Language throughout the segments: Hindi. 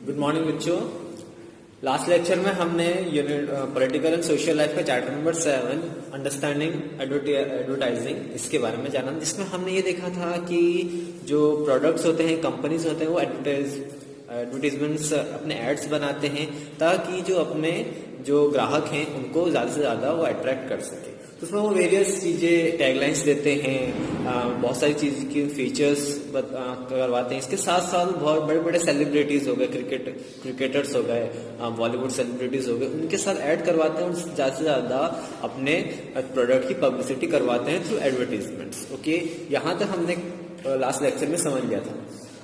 गुड मॉर्निंग बच्चों। लास्ट लेक्चर में हमने unit political and social life का चैप्टर नंबर 7 अंडरस्टैंडिंग एडवर्टाइजिंग इसके बारे में जाना, जिसमें हमने ये देखा था कि जो प्रोडक्ट्स होते हैं, कंपनीज होते हैं, वो एडवर्टीजमेंट्स अपने एड्स बनाते हैं ताकि जो अपने जो ग्राहक हैं उनको ज़्यादा से ज़्यादा वो अट्रैक्ट कर सके। तो उसमें वो वेरियस चीज़ें टैगलाइंस देते हैं, बहुत सारी चीज़ की फीचर्स करवाते हैं। इसके साथ साथ बहुत बड़े बड़े सेलिब्रिटीज़ हो गए, क्रिकेटर्स हो गए, बॉलीवुड सेलिब्रिटीज़ हो गए, उनके साथ ऐड करवाते हैं और ज़्यादा से ज़्यादा अपने प्रोडक्ट की पब्लिसिटी करवाते हैं थ्रू एडवर्टीजमेंट्स। ओके, यहाँ तक हमने लास्ट लेक्चर में समझ लिया था।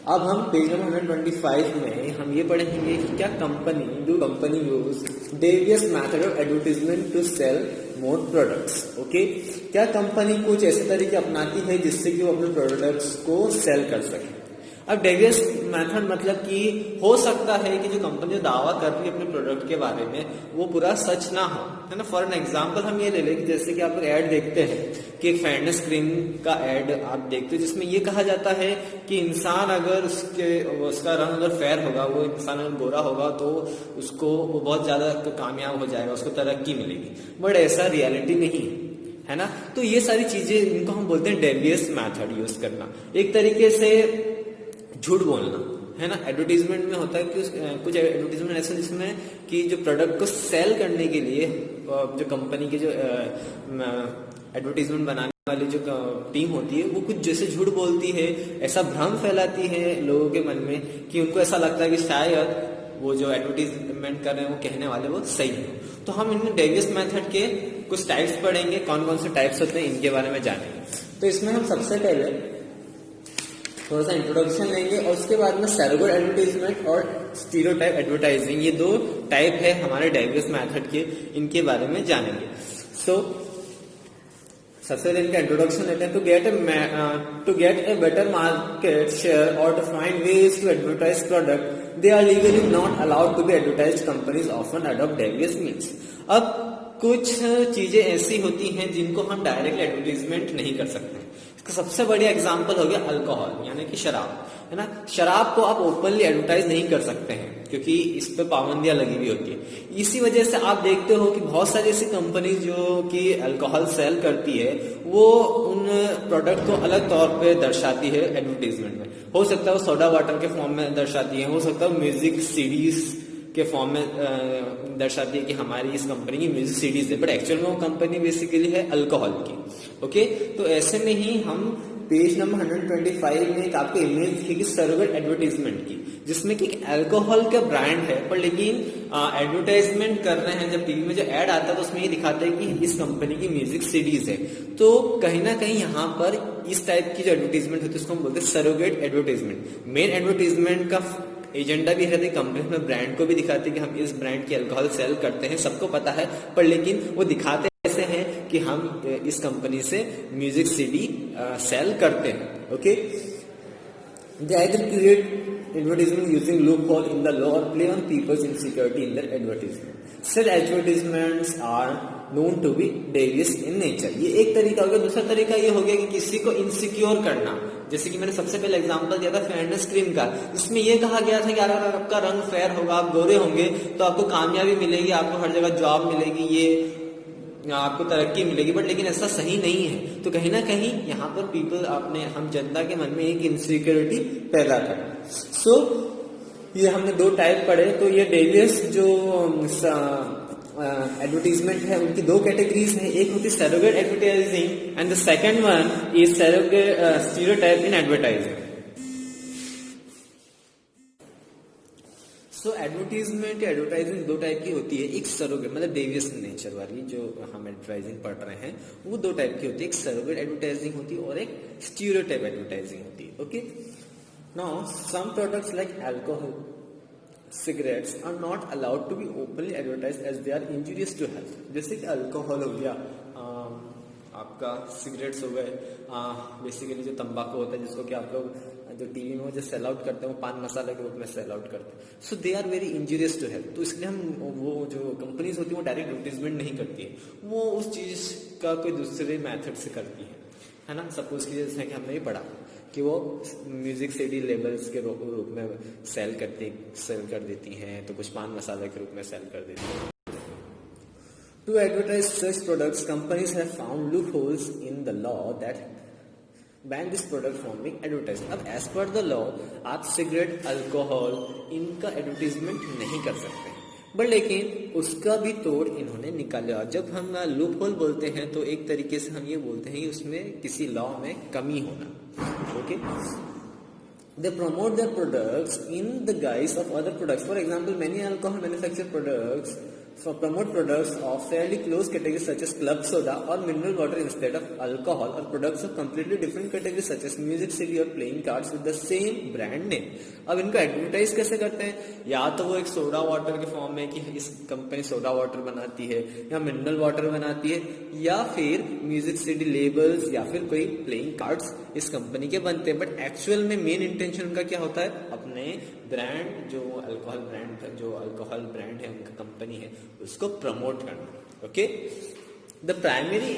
अब हम पेज नंबर 125 में हम ये पढ़ेंगे कि क्या company use devious method of advertisement to sell more products. Okay, क्या कंपनी कुछ ऐसे तरीके अपनाती है जिससे कि वो अपने प्रोडक्ट्स को सेल कर सके। अब डेवियस मेथड मतलब कि हो सकता है कि जो कंपनी जो दावा कर रही है अपने प्रोडक्ट के बारे में वो पूरा सच ना हो, है ना। फॉर एन एग्जांपल हम ये ले लें कि जैसे कि आप लोग ऐड देखते हैं कि एक फेयरनेस क्रीम का ऐड आप देखते हो जिसमें ये कहा जाता है कि इंसान अगर उसका रंग अगर फेयर होगा, वो इंसान अगर गोरा होगा तो उसको वो बहुत ज्यादा कामयाब हो जाएगा, उसको तरक्की मिलेगी। बट ऐसा रियलिटी नहीं है ना। तो ये सारी चीजें इनको हम बोलते हैं डेवियस मेथड यूज करना, एक तरीके से झूठ बोलना, है ना। एडवर्टीजमेंट में होता है कि कुछ एडवर्टीजमेंट ऐसे जिसमें कि जो प्रोडक्ट को सेल करने के लिए जो कंपनी के जो एडवर्टीजमेंट बनाने वाली जो टीम होती है वो कुछ जैसे झूठ बोलती है, ऐसा भ्रम फैलाती है लोगों के मन में कि उनको ऐसा लगता है कि शायद वो जो एडवर्टीजमेंट कर रहे हैं वो कहने वाले वो सही है। तो हम इन डेवियस मेथड के कुछ टाइप्स पढ़ेंगे, कौन कौन से टाइप्स होते हैं इनके बारे में जानेंगे। तो इसमें हम सबसे पहले थोड़ा सा इंट्रोडक्शन लेंगे और उसके बाद में सरोगेट एडवर्टाइजमेंट और स्टीरियोटाइप एडवर्टाइजिंग, ये दो टाइप है हमारे डेवियस मेथड के, इनके बारे में जानेंगे। सबसे पहले इनका इंट्रोडक्शन लेते हैं। To get a better market share और to find ways to advertise product they are legally not allowed to be advertise. Companies often adopt devious means. अब कुछ चीजें ऐसी होती हैं जिनको हम डायरेक्ट एडवर्टीजमेंट नहीं कर सकते। सबसे बढ़िया एग्जांपल हो गया अल्कोहल, यानी कि शराब, है ना। शराब को आप ओपनली एडवर्टाइज नहीं कर सकते हैं क्योंकि इस पे पाबंदियां लगी हुई होती है। इसी वजह से आप देखते हो कि बहुत सारी ऐसी कंपनी जो कि अल्कोहल सेल करती है वो उन प्रोडक्ट को अलग तौर पे दर्शाती है एडवर्टीजमेंट में। हो सकता है वो सोडा वाटर के फॉर्म में दर्शाती है, हो सकता है म्यूजिक सीडीज के फॉर्म में दर्शाती है कि हमारी इस कंपनी की म्यूजिक सीडीज है, बट एक्चुअल में वो कंपनी बेसिकली है अल्कोहल की। ओके, तो ऐसे में ही हम पेज नंबर 125 में एक आपको इमेज दिखेगी सरोगेट एडवर्टीजमेंट की, जिसमें कि अल्कोहल का ब्रांड है पर लेकिन एडवर्टाइजमेंट कर रहे हैं। जब टीवी में जो एड आता है तो उसमें ये दिखाते हैं कि इस कंपनी की म्यूजिक सीडीज है। तो कहीं ना कहीं यहाँ पर इस टाइप की जो एडवर्टीजमेंट होती है उसको हम बोलते हैं सरोगेट एडवर्टीजमेंट। मेन एडवर्टीजमेंट का एजेंडा भी रहती है, कंपनी में ब्रांड को भी दिखाते हैं कि हम इस ब्रांड की अल्कोहल सेल करते हैं, सबको पता है, पर लेकिन वो दिखाते ऐसे हैं कि हम इस कंपनी से म्यूजिक सीडी सेल करते हैं। Okay, they either create advertisement using loophole in the law और play on people's insecurity in their advertisement. Such advertisements are known to be devious in nature. ये एक तरीका हो गया। दूसरा तरीका ये हो गया कि किसी को इनसिक्योर करना, जैसे कि मैंने सबसे पहले एग्जांपल दिया था फेयरनेस क्रीम का। इसमें यह कहा गया था कि अगर आपका रंग फेयर होगा, आप गोरे होंगे तो आपको कामयाबी मिलेगी, आपको हर जगह जॉब मिलेगी, ये आपको तरक्की मिलेगी, बट लेकिन ऐसा सही नहीं है। तो कहीं ना कहीं यहाँ पर हम जनता के मन में एक इनसिक्योरिटी पैदा कर। ये हमने दो टाइप पढ़े। तो ये डेवियस जो एडवर्टीजमेंट है उनकी दो कैटेगरीज हैं, एक होती है surrogate advertising and the second one is surrogate stereotype in advertising. So advertisement या एडवर्टाइजिंग दो टाइप की होती है, एक सरोगेट मतलब डेवियस नेचर वाली जो हम एडवर्टाइजिंग पढ़ रहे हैं वो दो टाइप की होती है, एक सरोगेट एडवर्टाइजिंग होती है और एक स्टीरियोटाइप एडवर्टाइजिंग होती है। Okay, now some products like alcohol cigarettes are not allowed to be openly advertised as they are injurious to health। जैसे कि अल्कोहल हो गया, आपका सिगरेट्स हो गए, बेसिकली जो तंबाकू होता है जिसको कि आप लोग जो टीवी में जो सेल आउट करते हैं वो पान मसाला के रूप में सेल आउट करते हैं। So they are very injurious to health. तो इसलिए हम वो जो कंपनीज होती है वो डायरेक्ट एडवर्टीजमेंट नहीं करती है, वो उस चीज का कोई दूसरे मैथड से करती है ना। सपोज की जैसे कि हमने ये पढ़ा कि वो म्यूजिक सीडी लेबल्स के रूप में सेल कर देती हैं, तो कुछ पान मसाला के रूप में सेल कर देती हैं. To advertise such products, companies have found loopholes in the law that ban this product from being advertised. अब as per the law आप सिगरेट, अल्कोहल इनका एडवर्टीजमेंट नहीं कर सकते, बट लेकिन उसका भी तोड़ इन्होंने निकाला. जब हम लूप होल बोलते हैं तो एक तरीके से हम ये बोलते हैं कि उसमें किसी लॉ में कमी होना. Okay, they promote their products in the guise of other products. For example, many alcohol manufactured products promote products of fairly close categories such as club soda or mineral water instead of alcohol, or products of completely different categories such as music CD or playing cards with the same brand name. अब इनको एडवर्टाइज कैसे करते हैं? या तो वो एक सोडा वाटर के फॉर्म में कि इस कंपनी सोडा वाटर बनाती है या मिनरल वाटर बनाती है, या फिर म्यूजिक सीडी लेबल्स या फिर कोई प्लेइंग कार्ड्स इस कंपनी के बनते हैं. बट एक्चुअल में मेन इंटेंशन उनका क्या होता है? अपने ब्रांड, जो अल्कोहल ब्रांड है उनका कंपनी है, उसको प्रमोट करना. Okay, the primary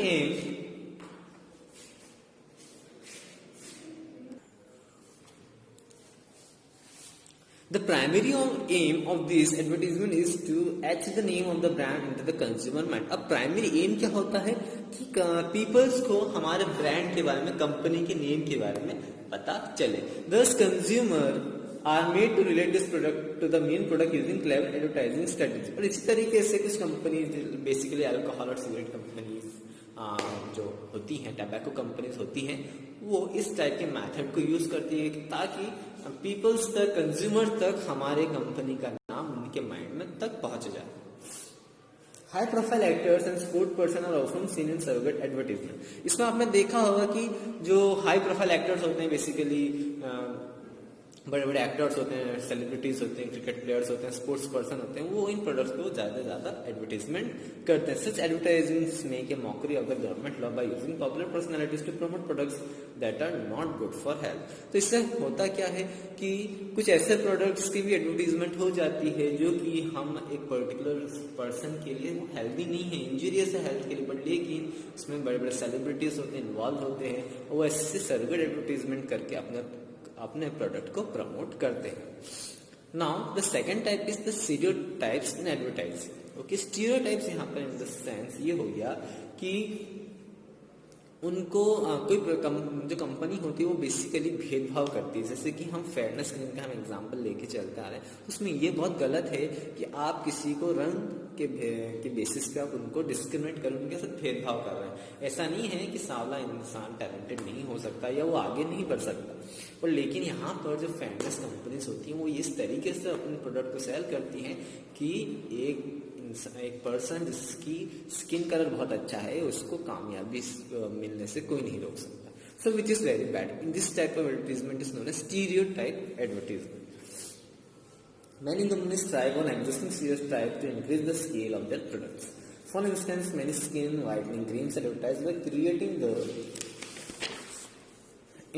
aim of this advertisement is to etch the name of the brand into the consumer mind. अब प्राइमरी एम क्या होता है कि पीपल्स को हमारे ब्रांड के बारे में, कंपनी के नेम के बारे में पता चले. Thus consumer are made to relate this product to the main product using clever advertising strategy. और इसी तरीके से कुछ कंपनी, बेसिकली अल्कोहल और सिगरेट कंपनीज जो होती हैं, टैबैको कंपनीज होती हैं, वो इस टाइप के मेथड को यूज करती है ताकि पीपल्स तक, कंज्यूमर तक हमारे कंपनी का नाम उनके माइंड में तक पहुंच जाए. High profile actors and sport person are often seen in surrogate advertisement. इसमें आपने देखा होगा कि जो हाई प्रोफाइल एक्टर्स होते हैं, बेसिकली बड़े बड़े एक्टर्स होते हैं, सेलिब्रिटीज होते हैं, क्रिकेट प्लेयर्स होते हैं, स्पोर्ट्स पर्सन होते हैं, वो इन प्रोडक्ट्स को ज्यादा से ज्यादा एडवर्टीजमेंट करते हैं. Such advertisings make a mockery of the government law by using popular personalities to promote products that are not good for health. तो इससे होता क्या है कि कुछ ऐसे प्रोडक्ट्स की भी एडवर्टीजमेंट हो जाती है जो कि हम एक पर्टिकुलर पर्सन के लिए हेल्दी नहीं है, इंजूरियस है हेल्थ के लिए, बट लेकिन उसमें बड़े बड़े सेलिब्रिटीज होते हैं, इन्वॉल्व होते हैं, वो ऐसे सर्वेट एडवर्टीजमेंट करके अपने प्रोडक्ट को प्रमोट करते हैं. Now the second type is the stereotypes in advertising. Okay, stereotypes यहाँ पर इन द सेंस ये हो गया कि उनको कोई जो कंपनी होती है वो बेसिकली भेदभाव करती है. जैसे कि हम फेयरनेस क्रीम का हम एग्जांपल लेके चलते आ रहे हैं, उसमें ये बहुत गलत है कि आप किसी को रंग के बेसिस पे आप उनको डिस्क्रिमिनेट कर, उनके साथ भेदभाव कर रहे हैं. ऐसा नहीं है कि सांवला इंसान टैलेंटेड नहीं हो सकता या वो आगे नहीं बढ़ सकता, और लेकिन यहाँ पर जो फेयरनेस कंपनीज होती हैं वो इस तरीके से अपने प्रोडक्ट को सेल करती हैं कि एक पर्सन जिसकी स्किन कलर बहुत अच्छा है उसको कामयाबी मिलने से कोई नहीं रोक सकता. So which is very bad. In this type of advertisement is known as stereotype advertisement. Many companies thrive on existing stereotypes to increase the scale of their products. For instance, many skin whitening creams advertise by creating the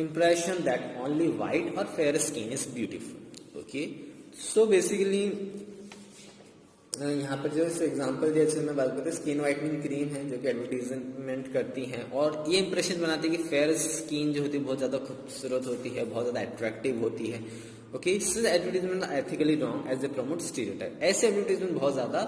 impression that only white or fair skin is beautiful. Okay, so basically यहाँ पर जो एग्जांपल जैसे मैं बात करता हूँ, स्किन वाइटनिंग क्रीम है जो कि एडवर्टीजमेंट करती हैं और ये इंप्रेशन बनाती है कि फेयर स्किन जो होती है बहुत ज़्यादा खूबसूरत होती है, बहुत ज़्यादा अट्रैक्टिव होती है. ओके, इससे advertisement ethically wrong as a promote stereotype. ऐसे एडवर्टीजमेंट बहुत ज़्यादा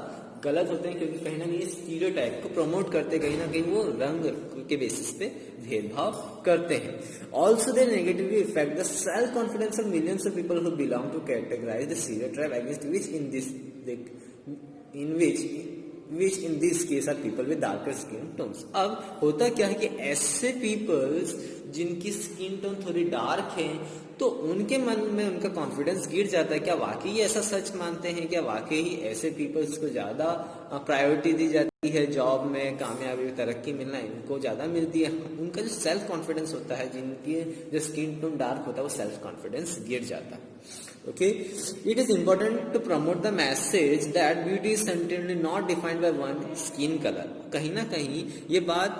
गलत होते हैं क्योंकि कहीं ना कहीं स्टीरियोटाइप को प्रमोट करते, कहीं ना कहीं वो रंग के बेसिस पे भेदभाव करते हैं. Also they negatively effect the self confidence of millions of people who belong to categorise the stereotype against which in this case are people with darker skin tones. अब होता क्या है कि ऐसे पीपल्स जिनकी स्किन टोन थोड़ी डार्क है तो उनके मन में उनका कॉन्फिडेंस गिर जाता है. क्या वाकई ऐसा सच मानते हैं? क्या वाकई ऐसे पीपल्स को ज्यादा प्रायोरिटी दी जाती है, जॉब में कामयाबी तरक्की मिलना इनको ज्यादा मिलती है? उनका जो सेल्फ कॉन्फिडेंस होता है, जिनकी जो स्किन टोन डार्क होता है, वो सेल्फ कॉन्फिडेंस गिर जाता है. Okay, it is important to promote the message that beauty is certainly not defined by one skin color. कहीं ना कहीं ये बात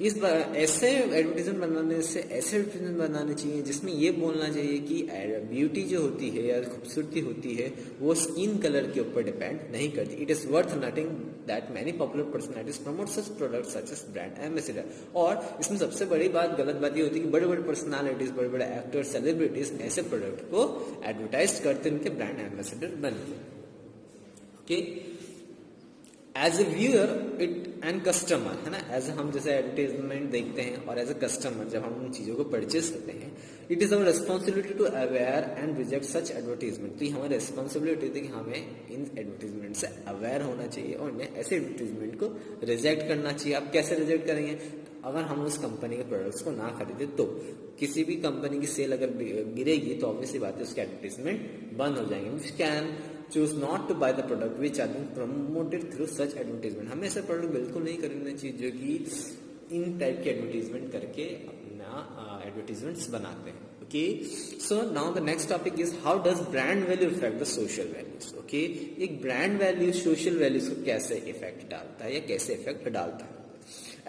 ऐसे एडवर्टीजमेंट बनाने से ऐसे एडवर्टीजमेंट बनाने चाहिए जिसमें ये बोलना चाहिए कि ब्यूटी जो होती है या खूबसूरती होती है वो स्किन कलर के ऊपर डिपेंड नहीं करती. It is worth nothing that many popular personalities promote such product such as brand ambassador. और इसमें सबसे बड़ी बात, गलत बात ये होती है कि बड़े बड़े पर्सनैलिटीज, बड़े बड़े एक्टर्स, सेलिब्रिटीज ऐसे प्रोडक्ट को एडवर्टाइज करते उनके ब्रांड एम्बेसडर बनते. Okay, as a viewer it and customer, है ना, एज हम जैसे एडवर्टाइजमेंट देखते हैं और एज ए कस्टमर जब हम उन चीजों को परचेज करते हैं, it is our responsibility to aware and reject such advertisement. तो ये हमारी रेस्पॉन्सिबिलिटी थी कि हमें इन एडवर्टीजमेंट से अवेयर होना चाहिए और इन्हें ऐसे एडवर्टीजमेंट को रिजेक्ट करना चाहिए. आप कैसे रिजेक्ट करेंगे? अगर हम उस कंपनी के प्रोडक्ट्स को ना खरीदे तो किसी भी कंपनी की सेल अगर गिरेगी तो ऑब्वियसली बात है उसके एडवर्टीजमेंट बंद हो जाएंगे. Which can choose not to buy the product which are being promoted through such advertisement. हमें ऐसे प्रोडक्ट बिल्कुल नहीं खरीदना चाहिए जो कि इन टाइप के एडवर्टीजमेंट करके अपना एडवर्टीजमेंट्स बनाते हैं. Okay, so now the next topic is how does brand value effect the social values. Okay, एक ब्रांड वैल्यू सोशल वैल्यूज को कैसे इफेक्ट डालता है या कैसे इफेक्ट डालता है.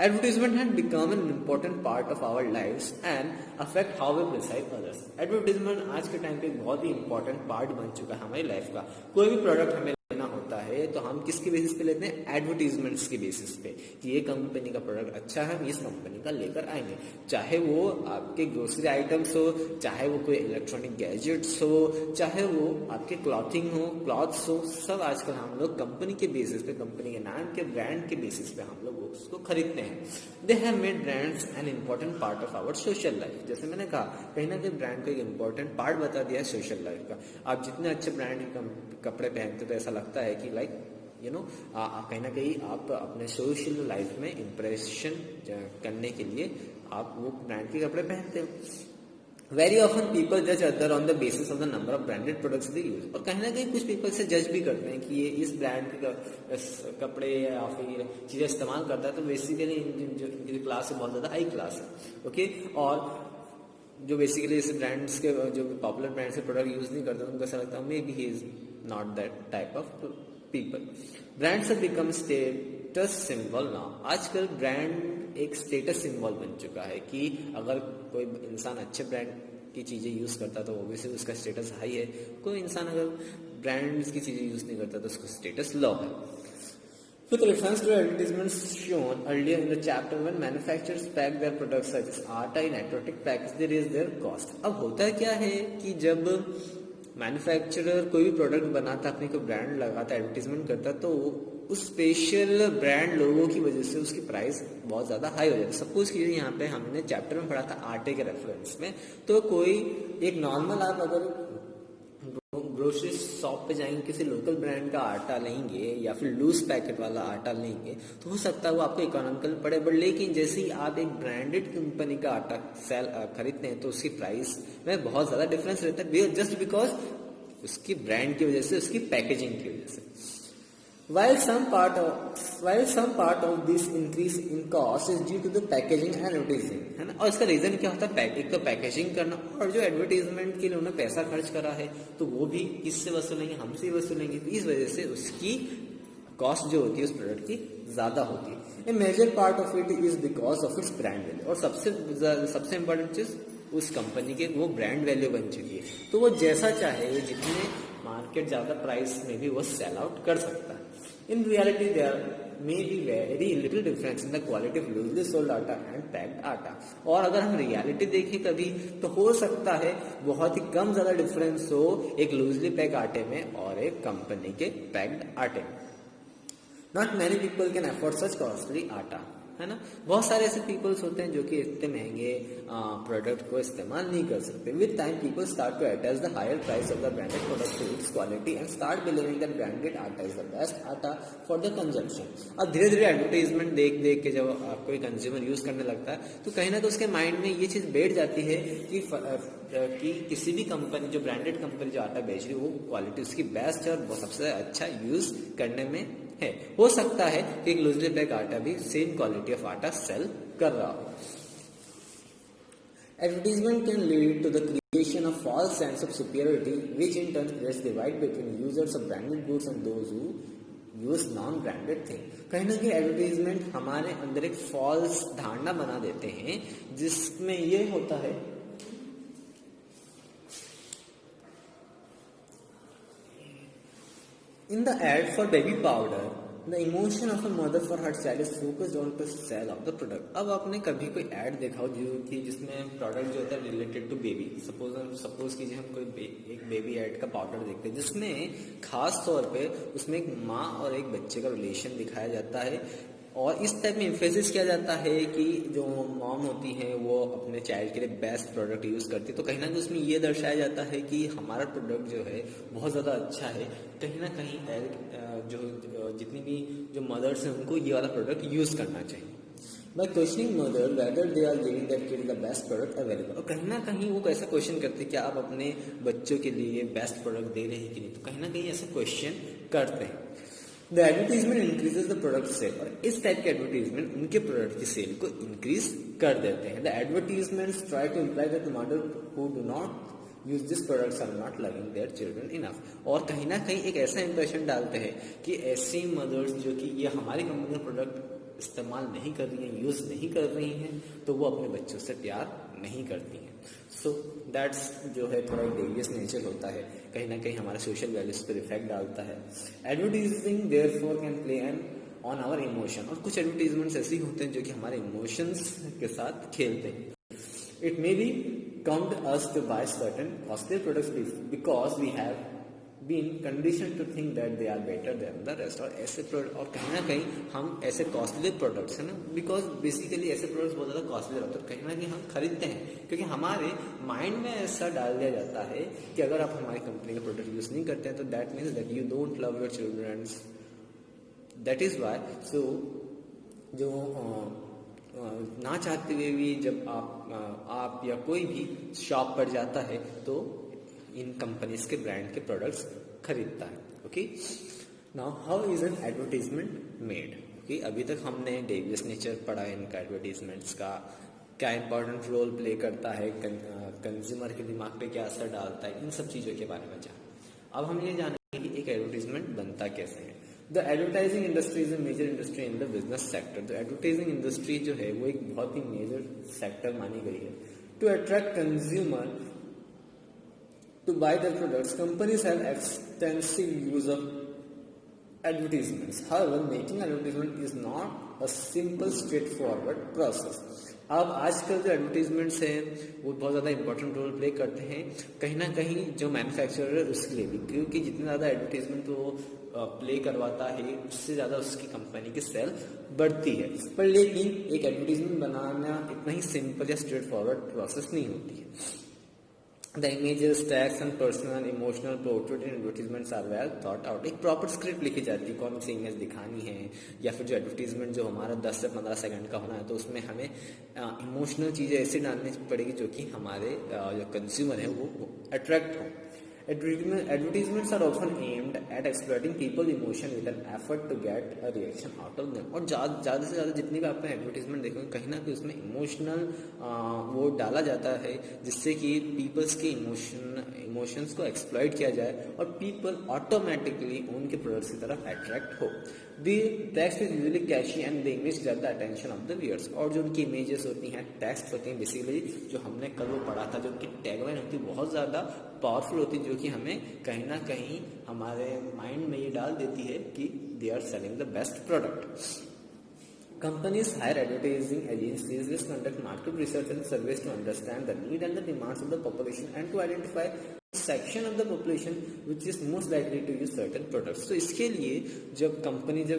Advertisement has become an important part of our lives and affect how we perceive others. Advertisement आज के टाइम पे एक बहुत ही important part बन चुका है हमारी लाइफ का. कोई भी प्रोडक्ट हमें लेना होता है तो हम किसके बेसिस पे लेते हैं? एडवर्टीजमेंट्स के बेसिस पे कि ये कंपनी का प्रोडक्ट अच्छा है, हम इस कंपनी का लेकर आएंगे. चाहे वो आपके ग्रोसरी आइटम्स हो, चाहे वो कोई इलेक्ट्रॉनिक गैजेट्स हो, चाहे वो आपके क्लॉथिंग हो, क्लॉथ्स हो, सब आजकल हम लोग कंपनी के बेसिस पे, कंपनी के नाम के ब्रांड के बेसिस पे हम लोग उसको खरीदते हैं. They have made brands an important part of our social life. जैसे मैंने कहा, कहीं ना कहीं ब्रांड को एक इम्पोर्टेंट पार्ट बता दिया है सोशल लाइफ का. आप जितने अच्छे ब्रांड के कपड़े पहनते तो ऐसा लगता है कि लाइक यू नो कहीं ना कहीं आप अपने सोशल लाइफ में इम्प्रेशन करने के लिए आप वो ब्रांड के कपड़े पहनते हो. वेरी ऑफन पीपल जज other on the basis of the number of branded products they use. और कहीं ना कहीं कुछ पीपल से जज भी करते हैं कि ये इस ब्रांड के कपड़े या फिर चीजें इस्तेमाल करता है तो बेसिकली इनकी क्लास बहुत ज्यादा हाई क्लास है. ओके, और जो बेसिकली इस ब्रांड्स के जो पॉपुलर ब्रांड्स के प्रोडक्ट यूज नहीं करते उनको ऐसा लगता है may be he is not that type of people. Brands have become status symbol now. आजकल ब्रांड एक स्टेटस सिंबल बन चुका है कि अगर कोई इंसान अच्छे ब्रांड की चीजें यूज करता तो ऑब्वियसली उसका स्टेटस हाई है. कोई इंसान अगर ब्रांड्स की चीजें यूज नहीं करता तो उसका स्टेटस लो है. With reference to advertisements shown earlier in the chapter, when manufacturers pack their products such as आटा in athletic package, they raise their cost. अब होता क्या है कि जब मैन्युफैक्चरर कोई भी प्रोडक्ट बनाता, अपने को ब्रांड लगाता, एडवर्टीजमेंट करता, तो उस स्पेशल ब्रांड लोगों की वजह से उसकी प्राइस बहुत ज्यादा हाई हो जाती है. सपोज कीजिए यहाँ पे हमने चैप्टर में पढ़ा था आटे के रेफरेंस में, तो कोई एक नॉर्मल आप अगर ग्रोसरी शॉप पे जाएंगे, किसी लोकल ब्रांड का आटा लेंगे या फिर लूज पैकेट वाला आटा लेंगे तो हो सकता है वो आपको इकोनॉमिकल पड़े. बट लेकिन जैसे ही आप एक ब्रांडेड कंपनी का आटा खरीदते हैं तो उसकी प्राइस में बहुत ज्यादा डिफरेंस रहता है, जस्ट बिकॉज उसकी ब्रांड की वजह से, उसकी पैकेजिंग की वजह से. While some part of this increase in cost is due to the packaging and advertising, है ना. और इसका रीजन क्या होता है? एक तो पैकेजिंग करना, और जो एडवर्टीजमेंट के लिए उन्होंने पैसा खर्च करा है तो वो भी किससे वसूलेंगे? हमसे वसूलेंगे. तो इस वजह से उसकी कॉस्ट जो होती है उस प्रोडक्ट की ज्यादा होती है. A major part of it is because of its brand value. और सबसे इम्पोर्टेंट चीज उस कंपनी के वो ब्रांड वैल्यू बन चुकी है, तो वो जैसा चाहे, वो जितने मार्केट ज्यादा प्राइस में भी वो सेल आउट कर सकता है. In reality, there may be very little difference in the quality of loosely sold atta and packed atta. और अगर हम रियलिटी देखें कभी तो हो सकता है बहुत ही कम ज्यादा डिफरेंस हो एक लूजली पैक आटे में और एक कंपनी के पैक्ड आटे में. Not many people can afford such costly atta, है ना. बहुत सारे ऐसे पीपल्स होते हैं जो कि इतने महंगे प्रोडक्ट को इस्तेमाल नहीं कर सकते. With time people start to attach the higher price of the branded product to its quality and start believing that branded atta is the best atta for the consumption. अब धीरे धीरे एडवर्टाइजमेंट देख देख के जब कोई कंज्यूमर यूज करने लगता है तो कहीं ना तो उसके माइंड में ये चीज बैठ जाती है कि किसी भी कंपनी, जो ब्रांडेड कंपनी जो आटा बेच रही है, वो क्वालिटी उसकी बेस्ट है और वो सबसे अच्छा यूज करने में है. हो सकता है कि एक लूजली पैक आटा भी same quality of atta sell कर रहा हो. Advertisement can lead to the creation of false sense of superiority, which in turn creates divide between users of branded goods and those who use non branded thing. कहीं ना कहीं एडवर्टीजमेंट हमारे अंदर एक फॉल्स धारणा बना देते हैं, जिसमें ये होता है in the ad for baby powder, the emotion of a mother for her child is focused on the sale of the product. अब आपने कभी कोई ऐड देखा हो जो कि जिसमें प्रोडक्ट जो होता है रिलेटेड टू बेबी, सपोज कीजिए हम कोई एक बेबी ऐड का पाउडर देखते हैं जिसमें खास तौर पे उसमें एक माँ और एक बच्चे का रिलेशन दिखाया जाता है, और इस टाइप में एम्फेसिस किया जाता है कि जो मॉम होती हैं वो अपने चाइल्ड के लिए बेस्ट प्रोडक्ट यूज़ करती है। तो कहीं ना कहीं उसमें ये दर्शाया जाता है कि हमारा प्रोडक्ट जो है बहुत ज़्यादा अच्छा है। कहीं ना कहीं जो जितनी भी जो मदर्स हैं उनको ये वाला प्रोडक्ट यूज़ करना चाहिए। By questioning mother whether they are giving their kid the best product available, और कहीं ना कहीं वो कैसा क्वेश्चन करते हैं कि आप अपने बच्चों के लिए बेस्ट प्रोडक्ट दे रहे हैं कि नहीं, तो कहीं ना कहीं ऐसा क्वेश्चन करते हैं। The advertisement increases the product sale, और इस टाइप के एडवर्टीजमेंट उनके प्रोडक्ट की सेल को इंक्रीज कर देते हैं। The advertisements try to imply that the mother who do not use this products are not loving their children enough, और कहीं ना कहीं एक ऐसा इंप्रेशन डालते हैं कि ऐसी मदर्स जो कि ये हमारी कंपनी का प्रोडक्ट इस्तेमाल नहीं कर रही हैं, यूज नहीं कर रही हैं, तो वो अपने बच्चों से प्यार नहीं करती हैं। सो दैट्स जो है थोड़ा डेवियस नेचर होता है, कहीं ना कहीं हमारे सोशल वैल्यूज पर इफेक्ट डालता है। Advertising therefore can play an on our emotion, और कुछ एडवर्टीजमेंट्स ऐसे होते हैं जो कि हमारे इमोशंस के साथ खेलते हैं। It may be count us to buy certain costly products because we have been conditioned to think that they are better than the rest, और ऐसे प्रोडक्ट, और कहीं ना कहीं हम ऐसे कॉस्टली प्रोडक्ट्स है ना, बिकॉज बेसिकली ऐसे प्रोडक्ट्स बहुत ज़्यादा कॉस्टली रहते हैं, कहीं ना कहीं हम खरीदते हैं क्योंकि हमारे माइंड में ऐसा डाल दिया जाता है कि अगर आप हमारी कंपनी का प्रोडक्ट यूज़ नहीं करते हैं तो that means that you don't love your childrens. That is why so जो ना चाहते हुए भी जब आप या कोई भी शॉप पर जाता है तो इन कंपनीज के ब्रांड के प्रोडक्ट्स खरीदता है। Okay, now how is an advertisement made. Okay, अभी तक हमने डेवियस नेचर पढ़ा है इनका, एडवर्टीजमेंट्स का क्या इंपॉर्टेंट रोल प्ले करता है, कंज्यूमर के दिमाग पे क्या असर डालता है, इन सब चीज़ों के बारे में जाना। अब हम ये जानेंगे कि एक एडवर्टीजमेंट बनता कैसे है। The advertising industry is a major industry in the business sector. तो एडवर्टाइजिंग इंडस्ट्री जो है वो एक बहुत ही मेजर सेक्टर मानी गई है। To attract consumer to buy their products, companies have extensive use of advertisements. However, making advertisement is not a simple straightforward process. अब आजकल जो एडवर्टीजमेंट्स हैं वो बहुत ज़्यादा इंपॉर्टेंट रोल प्ले करते हैं, कहीं ना कहीं जो मैन्युफैक्चरर है उसके लिए भी, क्योंकि जितना ज़्यादा एडवर्टीजमेंट वो प्ले करवाता है उससे ज़्यादा उसकी कंपनी की सेल बढ़ती है। पर लेकिन एक एडवर्टीजमेंट बनाना इतना ही सिंपल या स्ट्रेट फॉरवर्ड प्रोसेस नहीं होती है। The images, text and personal emotional portrait in advertisements are well thought out. एक प्रॉपर स्क्रिप्ट लिखी जाती है, कौन सी इमेज दिखानी है, या फिर जो एडवर्टीजमेंट जो हमारा 10 से 15 सेकंड का होना है तो उसमें हमें इमोशनल चीज़ें ऐसी डालनी पड़ेगी जो कि हमारे जो कंज्यूमर है वो अट्रैक्ट हो। Advertisements are often aimed at exploiting people emotion with an effort to get a reaction out of them. और ज़्यादा से ज़्यादा जितनी भी आपने एडवर्टीजमेंट देखोगे कहीं ना कहीं उसमें इमोशनल वो डाला जाता है जिससे कि पीपल्स के इमोशंस को एक्सप्लॉइट किया जाए और पीपल ऑटोमेटिकली उनके प्रोडक्ट्स की तरफ अट्रैक्ट हो। The text is usually Kainchi and the image get the attention of the viewers. और जो उनकी इमेजेस होती हैं, टेक्स्ट होती हैं, बेसिकली जो हमने कल वो पढ़ा था, जो उनकी टैगलाइन होती है बहुत ज़्यादा पावरफुल होती है, जो कि हमें कहीं ना कहीं हमारे माइंड में ये डाल देती है कि they are selling the best product. Companies hire advertising agencies which conduct market research and surveys to understand the need and the demands of the population and to identify section of the population which is most likely to use certain products. तो इसके लिए जब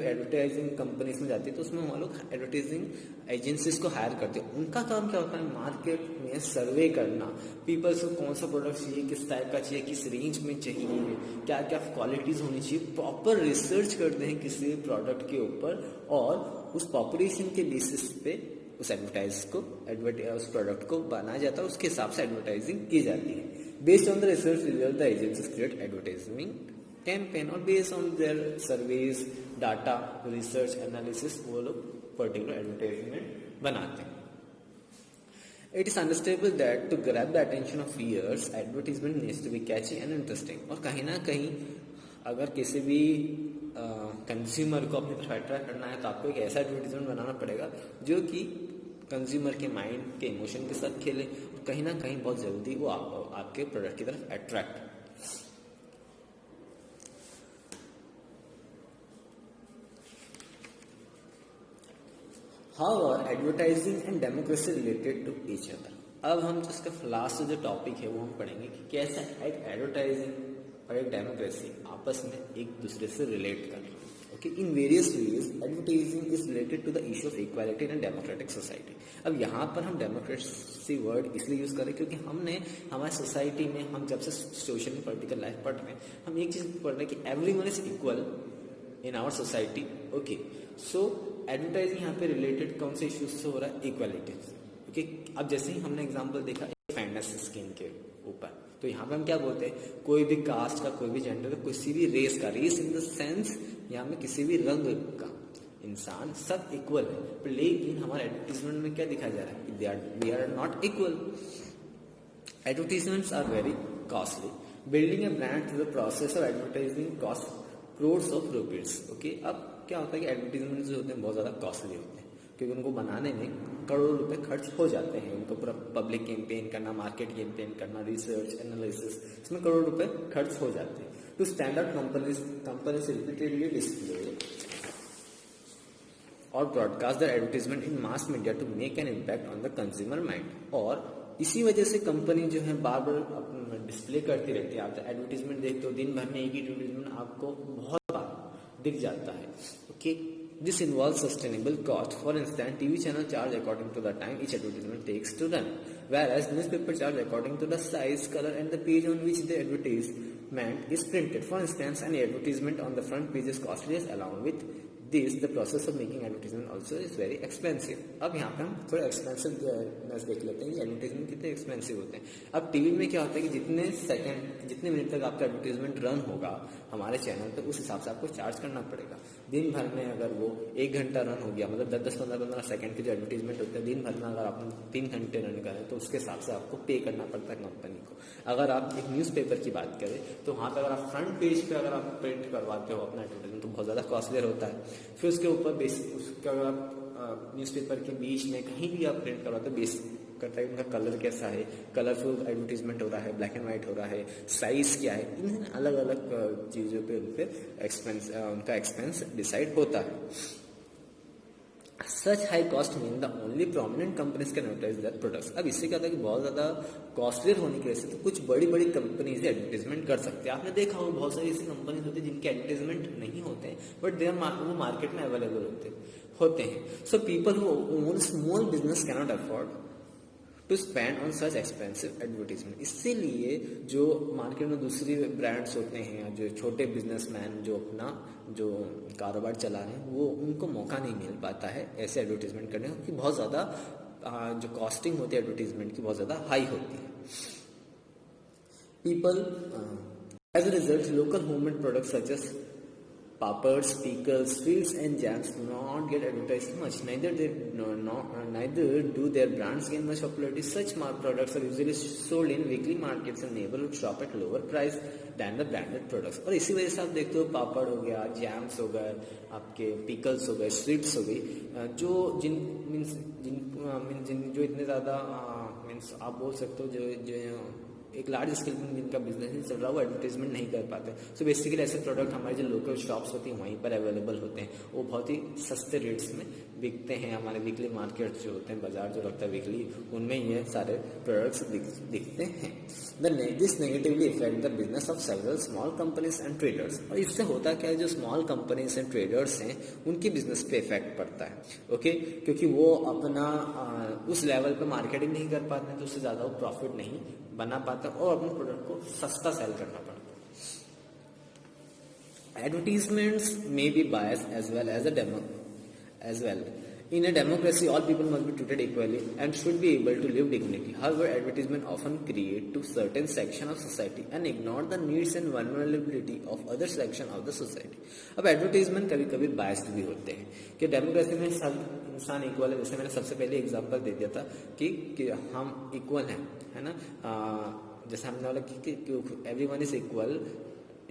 एडवर्टाइजिंग कंपनीज में जाती है तो उसमें हम लोग एडवर्टाइजिंग एजेंसीज को हायर करते हैं। उनका काम क्या होता है, मार्केट में सर्वे करना, पीपल्स को कौन सा प्रोडक्ट चाहिए, किस टाइप का चाहिए, किस रेंज में चाहिए, क्या क्या क्वालिटीज होनी चाहिए, प्रॉपर रिसर्च करते हैं किसी प्रोडक्ट के ऊपर और उस पॉपुलेशन के बेसिस पे उस उस प्रोडक्ट को बनाया जाता है, उसके हिसाब से एडवर्टाइजिंग की जाती है। Based on the research result the agencies create advertising campaign, और based on their surveys, data, research, analysis वो लोग पर्टिकुलर एडवर्टाइजमेंट बनाते हैं। It is understandable that to grab the attention of viewers, advertisement needs to be catchy and interesting. और कहीं ना कहीं अगर किसी भी कंज्यूमर को अपनी तरफ अट्रैक्ट करना है तो आपको एक ऐसा एडवर्टीजमेंट बनाना पड़ेगा जो कि कंज्यूमर के माइंड के इमोशन के साथ खेले, कहीं ना कहीं बहुत जल्दी वो आपके प्रोडक्ट की तरफ attract. However, advertising and democracy related to each other. अब हम इसका लास्ट जो टॉपिक है वो हम पढ़ेंगे कि कैसे एक एडवर्टाइजिंग और एक डेमोक्रेसी आपस में एक दूसरे से रिलेट कर रहे हैं। Okay, in various ways advertising is related to the issue of equality in democratic society. अब यहाँ पर हम डेमोक्रेसी वर्ड इसलिए यूज करें क्योंकि हमने हमारी सोसाइटी में हम जब से सोशल एंड पॉलिटिकल लाइफ पढ़ रहे हैं हम एक चीज पढ़ रहे हैं कि everyone is equal in our society. Okay, so advertising यहाँ पे रिलेटेड कौन से इश्यूज से हो रहा है? इक्वालिटी। ओके, अब जैसे ही हमने एग्जांपल देखा फेयरनेस स्कीम के ऊपर, तो यहाँ पे हम क्या बोलते हैं? कोई भी कास्ट का, कोई भी जेंडर का, किसी भी रेस का, रेस इन द सेंस यहाँ में किसी भी रंग का इंसान सब इक्वल है। लेकिन हमारे एडवर्टीजमेंट में क्या दिखाया जा रहा है? We are not equal. Advertisements are very costly. Building a brand through the process of advertising cost crores of rupees। Okay, अब क्या होता है कि एडवर्टीजमेंट जो होते हैं बहुत ज़्यादा कॉस्टली होते हैं क्योंकि उनको बनाने में करोड़ों रुपए खर्च हो जाते हैं। उनको पूरा पब्लिक कैंपेन करना, मार्केट कैंपेन करना, रिसर्च एनालिसिस, इसमें करोड़ों रुपए खर्च हो जाते हैं। To standard companies repeatedly display और broadcast the advertisement in mass media to make an impact on the consumer mind. और इसी वजह से कंपनी जो है बार बार डिस्प्ले करती रहती है। आप एडवर्टीजमेंट देखते हो, दिन भर में एक ही एडवर्टीजमेंट आपको बहुत बार दिख जाता है। Okay, this involve sustainable cost. For instance, TV channel charge according to the time each advertisement takes to run, whereas newspaper charge according to the size, color and the page on which the advertisement is printed. For instance, an advertisement on the front page is costly as along with this the process of making advertisement also is very expensive। अब यहाँ पे हम थोड़ा एक्सपेंसिव देख लेते हैं कि एडवर्टीजमेंट कितने एक्सपेंसिव होते हैं। अब टीवी में क्या होता है कि जितने मिनट तक आपका एडवर्टीजमेंट रन होगा हमारे चैनल पे, उस हिसाब से आपको चार्ज करना पड़ेगा। दिन भर में अगर वो 1 घंटा रन हो गया, मतलब 10-15 सेकंड के जो एडवर्टीजमेंट होते हैं, दिन भर में अगर आप 3 घंटे रन करें तो उसके हिसाब से आपको पे करना पड़ता है कंपनी को। अगर आप एक न्यूज़पेपर की बात करें तो वहाँ पे अगर आप फ्रंट पेज पे अगर आप प्रिंट करवाते हो अपना एडवर्टीजमेंट तो बहुत ज़्यादा कॉस्टली होता है। फिर उसके ऊपर उसका अगर आप न्यूज़पेपर के बीच में कहीं भी आप प्रिंट करवाते हो, बेस करता है उनका कलर कैसा है, कलरफुल एडवर्टीजमेंट हो रहा है, ब्लैक एंड व्हाइट हो रहा है, साइज क्या है, इन अलग अलग चीज़ों पे उनका एक्सपेंस डिसाइड होता है। Such high cost mean the only prominent companies can advertise their products. अब इससे क्या होता है कि बहुत ज़्यादा कॉस्टली होने की वजह से तो कुछ बड़ी बड़ी कंपनीज एडवर्टीजमेंट कर सकते हैं। आपने देखा हो बहुत सारी ऐसी कंपनीज होती है जिनके एडवर्टीजमेंट नहीं होते हैं बट वो मार्केट में अवेलेबल होते हैं। So people who own small business cannot afford to spend on such expensive advertisement. इसीलिए जो मार्केट में दूसरी ब्रांड्स होते हैं, जो छोटे बिजनेसमैन जो अपना जो कारोबार चला रहे हैं, वो उनको मौका नहीं मिल पाता है ऐसे एडवर्टीजमेंट करने का क्योंकि बहुत ज़्यादा जो कॉस्टिंग होती है एडवर्टीजमेंट की बहुत ज़्यादा हाई होती है। People as a result local homemade products such as papads, pickles, sweets and jams do not get advertised much. Neither do their brands gain much popularity. Such products are usually sold in weekly markets and neighborhood shop at lower price than the branded products। और इसी वजह से आप देखते हो पापड़ हो गया, जैम्स हो गए, आपके पिकल्स हो गए, स्वीट्स हो गई, जो जो इतने ज़्यादा मीन्स आप बोल सकते हो जो एक लार्ज स्केल में जिनका बिजनेस नहीं चल रहा वो एडवर्टीजमेंट नहीं कर पाते। सो बेसिकली ऐसे प्रोडक्ट हमारे जो लोकल शॉप्स होती हैं वहीं पर अवेलेबल होते हैं, वो बहुत ही सस्ते रेट्स में बिकते हैं। हमारे वीकली मार्केट जो होते हैं, बाजार जो लगता है वीकली, उनमें ये सारे प्रोडक्ट्स दिखते हैं। This negatively effect the business of several small companies and traders. और इससे होता क्या है, जो स्मॉल कंपनीज एंड ट्रेडर्स हैं उनके बिजनेस पे इफेक्ट पड़ता है। ओके, क्योंकि वो अपना उस लेवल पे मार्केटिंग नहीं कर पाते हैं तो उससे ज़्यादा वो प्रॉफिट नहीं बना पाता और अपने प्रोडक्ट को सस्ता सेल करना पड़ता है। Advertisements may be bias as well In a democracy, all people must be treated equally and should be able to live dignity. However, advertisement often create to certain section of society and ignore the needs and vulnerability of other section of the society. अब एडवर्टीजमेंट कभी कभी बायस्ड भी होते हैं कि डेमोक्रेसी में सब इंसान इक्वल है। जैसे मैंने सबसे पहले एग्जांपल दे दिया था कि हम इक्वल हैं, है ना। जैसे हमने बोला कि everyone is equal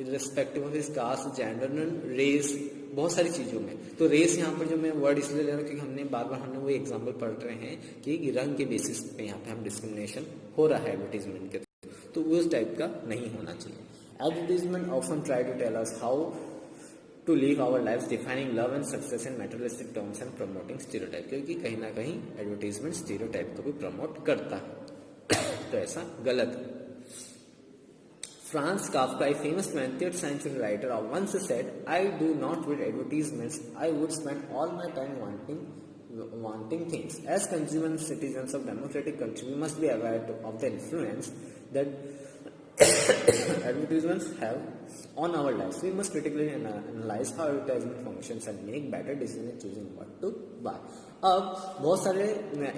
irrespective of his caste, gender, race, बहुत सारी चीज़ों में। तो रेस यहाँ पर जो मैं वर्ड इसलिए ले रहा हूँ क्योंकि हमने बार बार हमने वो एग्जाम्पल पढ़ रहे हैं कि रंग के बेसिस पे यहाँ पे हम डिस्क्रिमिनेशन हो रहा है एडवर्टीजमेंट के थ्रू, तो उस टाइप का नहीं होना चाहिए। Advertisement often try to tell us how to live our life, defining love and success in materialistic terms and promoting stereotype, क्योंकि कहीं ना कहीं एडवर्टीजमेंट स्टीरियोटाइप को भी प्रमोट करता है तो ऐसा गलत है। Franz Kafka, a famous 20th century writer, once said, "I do not read advertisements. I would spend all my time wanting things." As consumers and citizens of democratic country, we must be aware of the influence that advertisements have on our lives. We must critically analyze how advertisement functions and make better decisions in choosing what to buy. अब बहुत सारे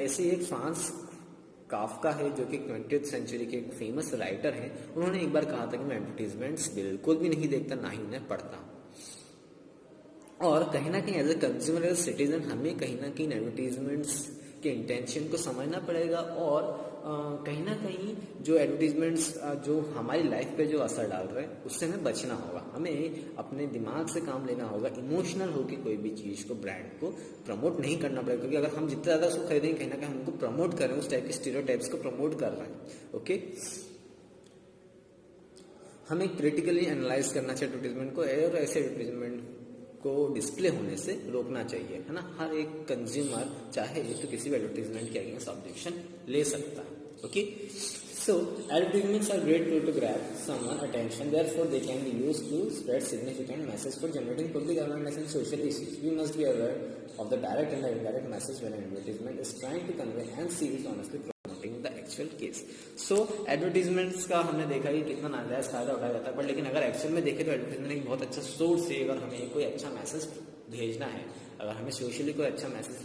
ऐसे एक फ्रांस काफका है जो कि 20th सेंचुरी के एक फेमस राइटर हैं, उन्होंने एक बार कहा था कि मैं एडवर्टीजमेंट्स बिल्कुल भी नहीं देखता, ना ही उन्हें पढ़ता। और कहीं ना कहीं as a consumer, as a citizen, हमें कहीं ना कहीं एडवर्टीजमेंट्स के इंटेंशन को समझना पड़ेगा और कहीं ना कहीं जो एडवर्टीजमेंट्स जो हमारी लाइफ पे जो असर डाल रहे हैं उससे हमें बचना होगा। हमें अपने दिमाग से काम लेना होगा, इमोशनल होकर कोई भी चीज़ को, ब्रांड को प्रमोट नहीं करना पड़ेगा, क्योंकि अगर हम जितना ज़्यादा उसको खरीदेंगे कहीं ना कहीं हमको प्रमोट कर रहे हैं, उस टाइप के स्टीरियोटाइप्स को प्रमोट कर रहे हैं। ओके, हमें क्रिटिकली एनालाइज करना चाहिए एडवर्टीजमेंट को और ऐसे एडवर्टीजमेंट को डिस्प्ले होने से रोकना चाहिए, है ना। हर एक कंज्यूमर चाहे तो किसी भी एडवर्टीजमेंट के अगेंस्ट ऑब्जेक्शन ले सकता है। Okay, so advertisements are great tool to grab someone attention, therefore they can be used to spread significant message for generating public awareness and social issues. We must be aware of the direct and the indirect message when an advertisement is trying to convey and see it honestly promoting the actual case. So advertisements का हमने देखा कि कितना नाजायज फायदा उठाया जाता है, पर लेकिन अगर एक्चुअल में देखें तो एडवर्टीजमेंट एक बहुत अच्छा सोर्स है। अगर हमें कोई अच्छा मैसेज भेजना है, अगर हमें सोशली कोई अच्छा मैसेज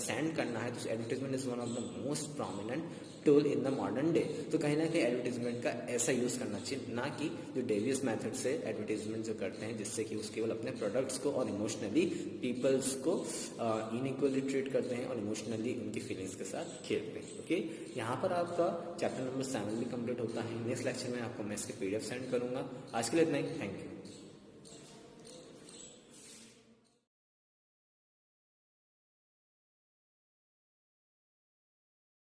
सेंड करना है, तो advertisement is one of the most prominent tool in the modern day. तो कहीं ना कहीं एडवर्टीजमेंट का ऐसा यूज़ करना चाहिए, ना कि जो डेवियस मेथड से एडवर्टीजमेंट जो करते हैं जिससे कि उस केवल अपने प्रोडक्ट्स को और इमोशनली पीपल्स को इनइक्वली ट्रीट करते हैं और इमोशनली उनकी फीलिंग्स के साथ खेलते हैं। ओके, यहाँ पर आपका चैप्टर नंबर 7 भी कंप्लीट होता है। नेक्स्ट लेक्चर में आपको मैं इसके PDF सेंड करूंगा। आज के लिए इतना ही, थैंक यू।